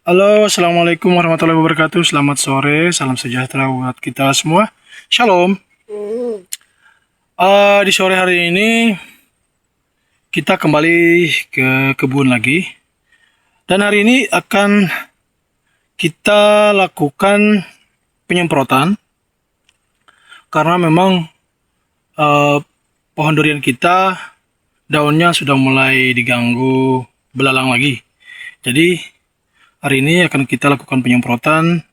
Halo, Assalamualaikum warahmatullahi wabarakatuh. Selamat sore, salam sejahtera buat kita semua. Shalom. Di sore hari ini kita kembali ke kebun lagi. Dan hari ini akan kita lakukan penyemprotan. Karena memang pohon durian kita daunnya sudah mulai diganggu belalang lagi. Jadi hari ini akan kita lakukan penyemprotan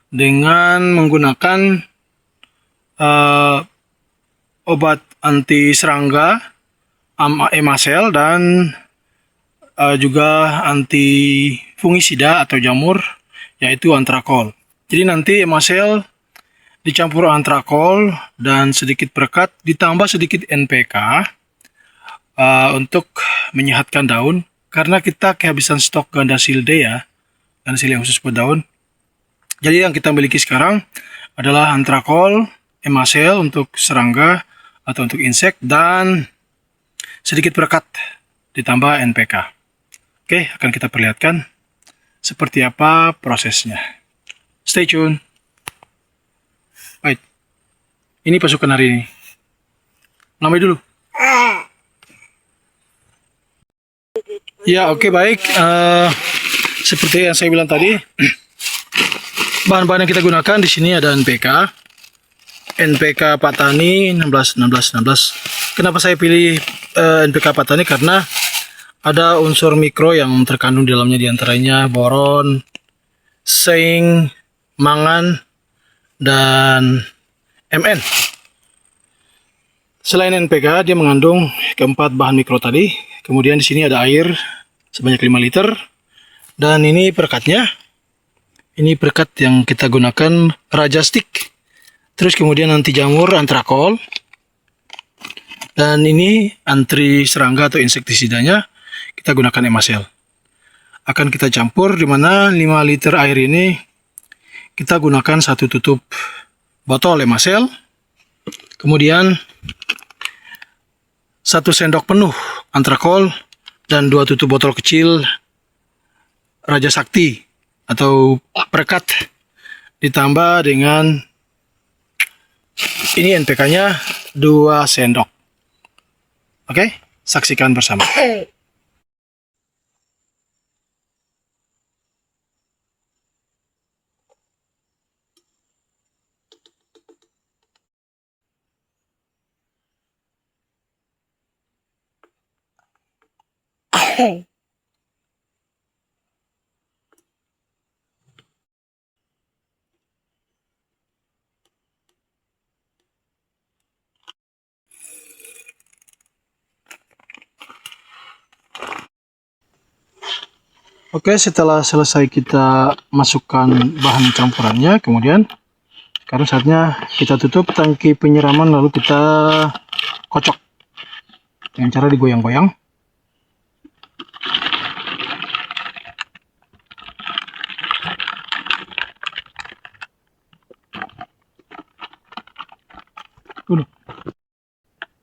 dengan menggunakan obat anti serangga, Emasel, dan juga anti fungisida atau jamur, yaitu Antrakol. Jadi nanti Emasel dicampur Antrakol dan sedikit perekat ditambah sedikit NPK untuk menyehatkan daun, karena kita kehabisan stok Gandasil D ya, Gandasil yang khusus buat daun. Jadi yang kita miliki sekarang adalah Antrakol, Emasel untuk serangga atau untuk insek, dan sedikit perekat ditambah NPK. Oke, akan kita perlihatkan seperti apa prosesnya. Stay tune. Baik, ini pasukan hari ini. Namai dulu. Ya, oke, baik. Seperti yang saya bilang tadi, bahan-bahan yang kita gunakan di sini ada NPK Patani 16. Kenapa saya pilih NPK Patani? Karena ada unsur mikro yang terkandung di dalamnya, diantaranya boron, zinc, mangan, dan Mn. Selain NPK, dia mengandung keempat bahan mikro tadi. Kemudian di sini ada air sebanyak 5 liter. Dan ini perekatnya. Ini perekat yang kita gunakan Raja Stick. Terus kemudian anti jamur Antrakol. Dan ini anti serangga atau insektisidanya kita gunakan Emasel. Akan kita campur, di mana 5 liter air ini kita gunakan 1 tutup botol Emasel. Kemudian 1 sendok penuh Antrakol dan 2 tutup botol kecil Raja Sakti atau perekat, ditambah dengan ini NPK-nya 2 sendok. Oke, saksikan bersama. Oke, setelah selesai kita masukkan bahan campurannya, kemudian sekarang saatnya kita tutup tangki penyiraman, lalu kita kocok dengan cara digoyang-goyang.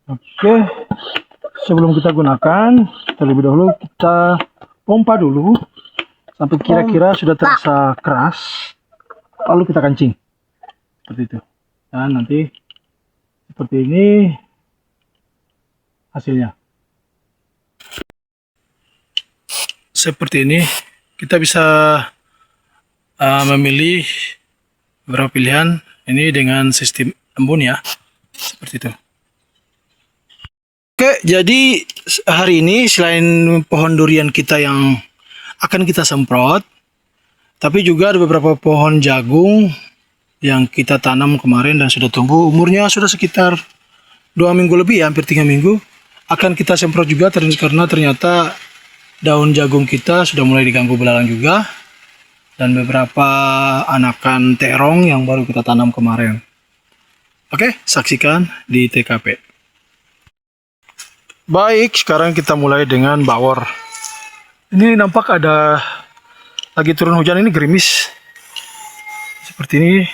Oke, sebelum kita gunakan, terlebih dahulu kita pompa dulu sampai kira-kira sudah terasa keras, lalu kita kancing seperti itu. Dan nanti seperti ini hasilnya. Seperti ini, kita bisa memilih beberapa pilihan ini dengan sistem embun ya, seperti itu. Oke, jadi hari ini selain pohon durian kita yang akan kita semprot, tapi juga ada beberapa pohon jagung yang kita tanam kemarin dan sudah tumbuh. Umurnya sudah sekitar 2 minggu lebih ya, hampir 3 minggu. Akan kita semprot juga karena ternyata daun jagung kita sudah mulai diganggu belalang juga. Dan beberapa anakan terong yang baru kita tanam kemarin. Oke, saksikan di TKP. Baik, sekarang kita mulai dengan bawor. Ini nampak ada lagi turun hujan, ini gerimis. Seperti ini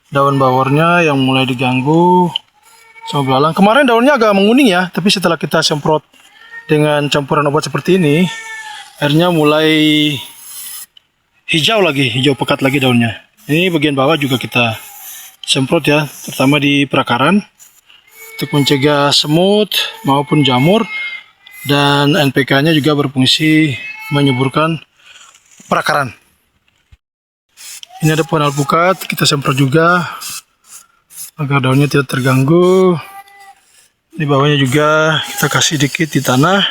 daun bawornya yang mulai diganggu sama belalang. Kemarin daunnya agak menguning ya, tapi setelah kita semprot dengan campuran obat seperti ini, akhirnya mulai hijau lagi, hijau pekat lagi daunnya. Ini bagian bawah juga kita semprot ya, terutama di perakaran untuk mencegah semut maupun jamur, dan NPK-nya juga berfungsi menyuburkan perakaran. Ini ada pohon alpukat, kita semprot juga agar daunnya tidak terganggu. Di bawahnya juga kita kasih dikit di tanah.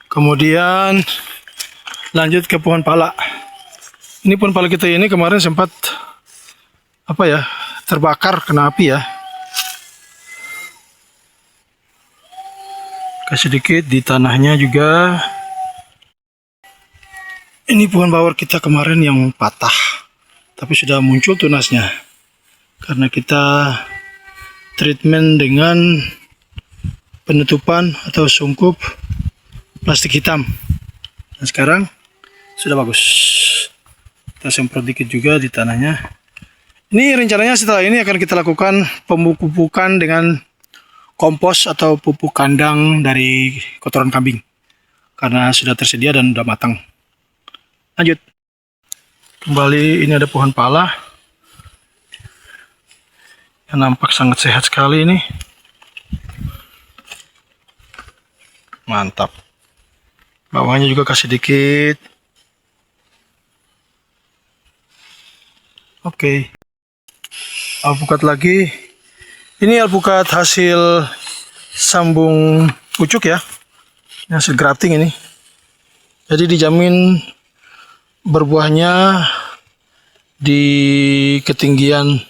Kemudian lanjut ke pohon pala. Ini pohon pala kita ini kemarin sempat terbakar, kena api ya. Kasih dikit di tanahnya juga. Ini pohon bawor kita kemarin yang patah, tapi sudah muncul tunasnya karena kita treatment dengan penutupan atau sungkup plastik hitam. Dan sekarang sudah bagus. Kita semprot dikit juga di tanahnya. Ini rencananya setelah ini akan kita lakukan pemupukan dengan kompos atau pupuk kandang dari kotoran kambing karena sudah tersedia dan sudah matang. Lanjut. Kembali, ini ada pohon pala yang nampak sangat sehat sekali ini. Mantap. Bawahnya juga kasih dikit. Oke. Alpukat lagi. Ini alpukat hasil sambung pucuk ya. Ini hasil grafting ini. Jadi dijamin berbuahnya di ketinggian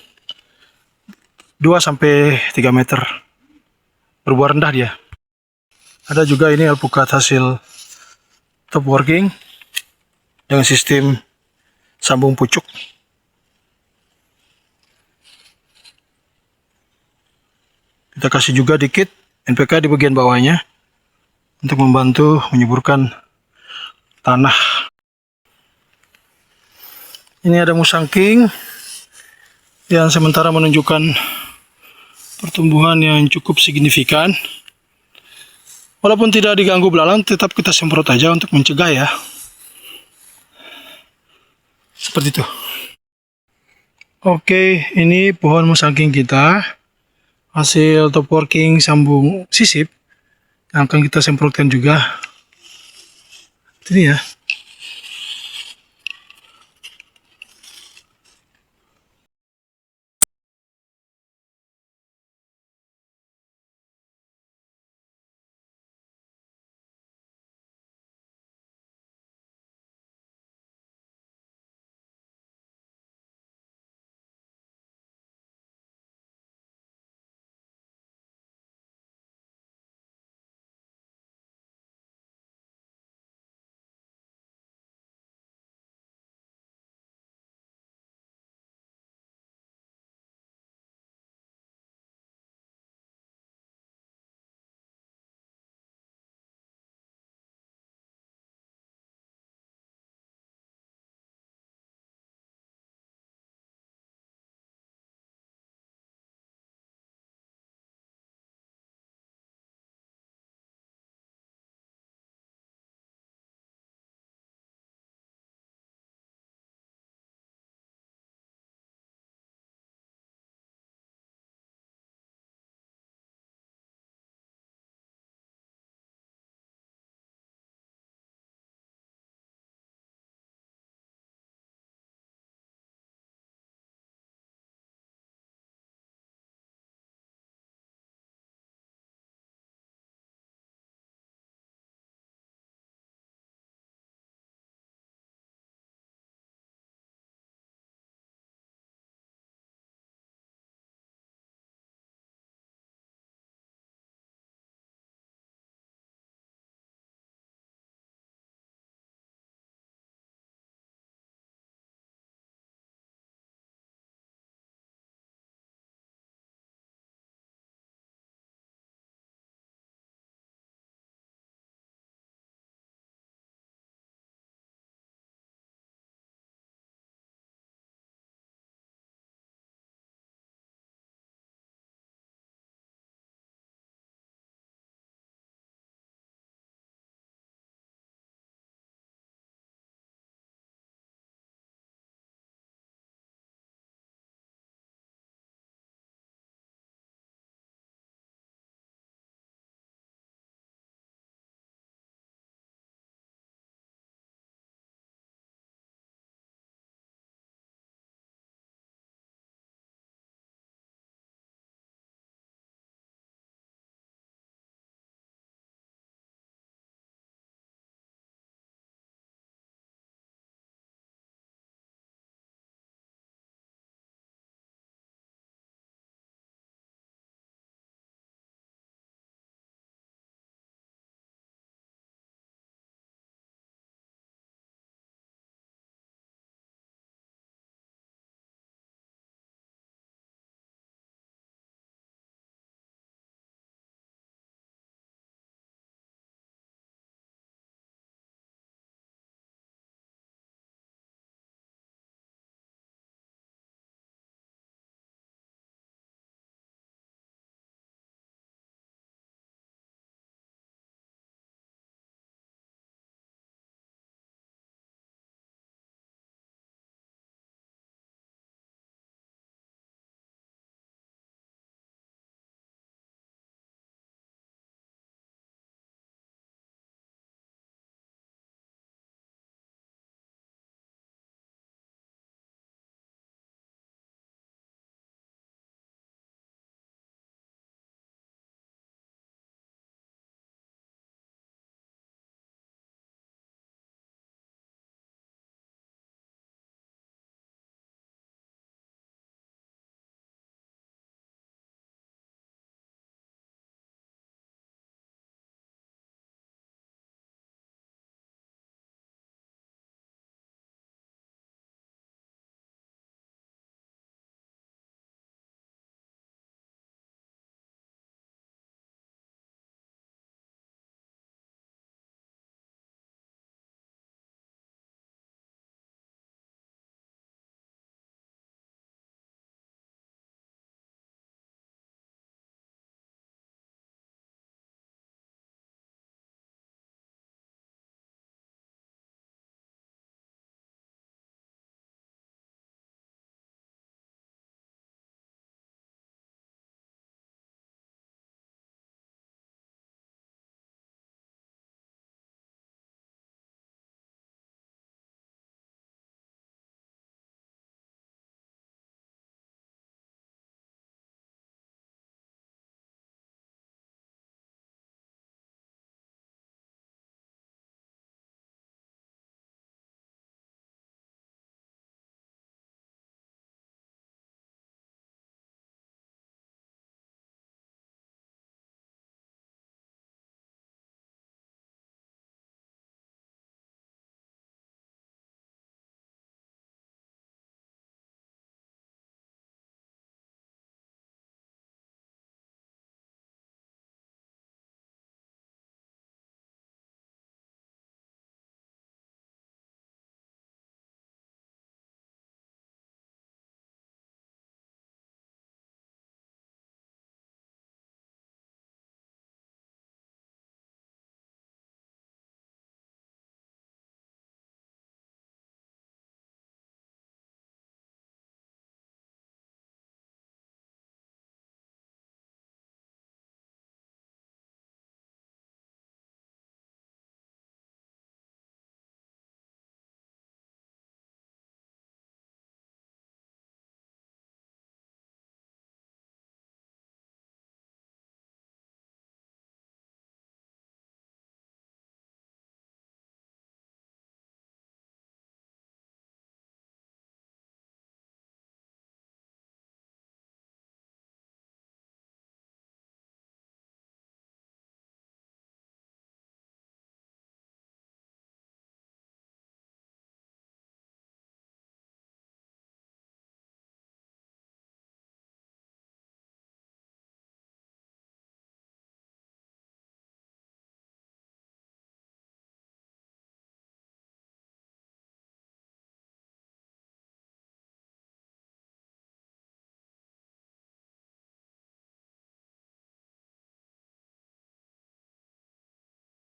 2-3 meter. Berbuah rendah dia. Ada juga ini alpukat hasil top working dengan sistem sambung pucuk. Kita kasih juga dikit NPK di bagian bawahnya untuk membantu menyuburkan tanah. Ini ada musang king yang sementara menunjukkan pertumbuhan yang cukup signifikan. Walaupun tidak diganggu belalang, tetap kita semprot aja untuk mencegah ya. Seperti itu. Oke, ini pohon musang king kita. Hasil top working sambung sisip yang akan kita semprotkan juga. Ini ya.